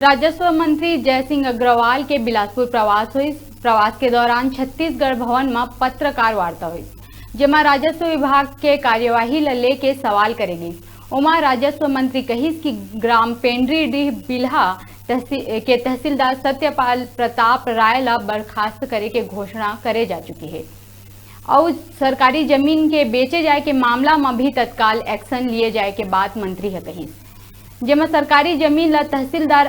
राजस्व मंत्री जयसिंह अग्रवाल के बिलासपुर प्रवास हुई। प्रवास के दौरान छत्तीसगढ़ भवन में पत्रकार वार्ता हुई, जेमा राजस्व विभाग के कार्यवाही लेके सवाल करेगी। उमा राजस्व मंत्री कहिस कि ग्राम पेंड्रीडीह बिल्हा के तहसीलदार सत्यपाल प्रताप राय ला बर्खास्त करे के घोषणा करे जा चुकी है और सरकारी जमीन के बेचे जाए के मामला में भी तत्काल एक्शन लिए जाए के बात मंत्री है कहिस, जेमा सरकारी जमीन ला तहसीलदार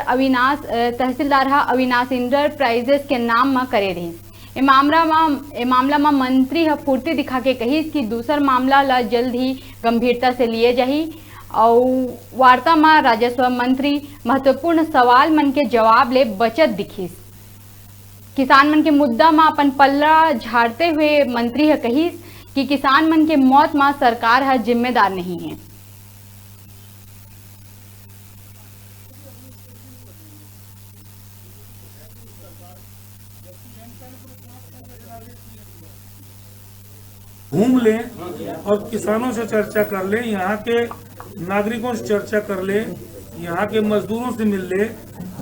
अविनाश इंटरप्राइजेस के नाम में करे रही। ए मामला में मंत्री है फुर्ती दिखा के कहिस कि दूसर मामला ला जल्द ही गंभीरता से लिए जाही। और वार्ता में राजस्व मंत्री महत्वपूर्ण सवाल मन के जवाब ले बचत दिखिस। किसान मन के मुद्दा में अपन पल्ला झाड़ते हुए मंत्री है कहिस कि किसान मन के मौत में सरकार है जिम्मेदार नहीं है। घूम लें और किसानों से चर्चा कर लें, यहाँ के नागरिकों से चर्चा कर लें, यहाँ के मजदूरों से मिल ले।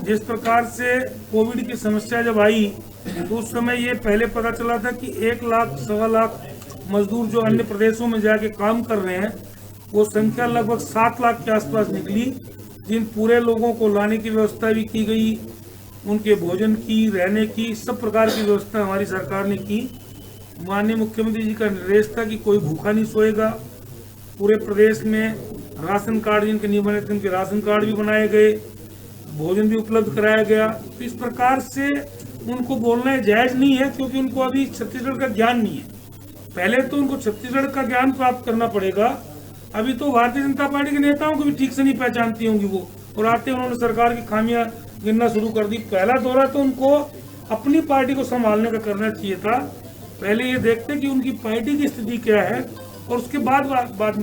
जिस प्रकार से कोविड की समस्या जब आई तो उस समय ये पहले पता चला था कि 1 लाख सवा लाख मजदूर जो अन्य प्रदेशों में जाके काम कर रहे हैं, वो संख्या लगभग 7 लाख के आसपास निकली। जिन पूरे लोगों को लाने की व्यवस्था भी की गई, उनके भोजन की, रहने की, सब प्रकार की व्यवस्था हमारी सरकार ने की। माननीय मुख्यमंत्री जी का निर्देश था कि कोई भूखा नहीं सोएगा। पूरे प्रदेश में राशन कार्ड जिनके नहीं बने थे उनके राशन कार्ड भी बनाए गए, भोजन भी उपलब्ध कराया गया। तो इस प्रकार से उनको बोलना जायज नहीं है, क्योंकि उनको अभी छत्तीसगढ़ का ज्ञान नहीं है। पहले तो उनको छत्तीसगढ़ का ज्ञान प्राप्त करना पड़ेगा। अभी तो भारतीय जनता पार्टी के नेताओं को भी ठीक से नहीं पहचानती होंगी वो, और आते उन्होंने सरकार की खामियां गिनना शुरू कर दी। पहला दौरा तो उनको अपनी पार्टी को संभालने का करना चाहिए था। पहले ये देखते कि उनकी पार्टी की स्थिति क्या है और उसके बाद बात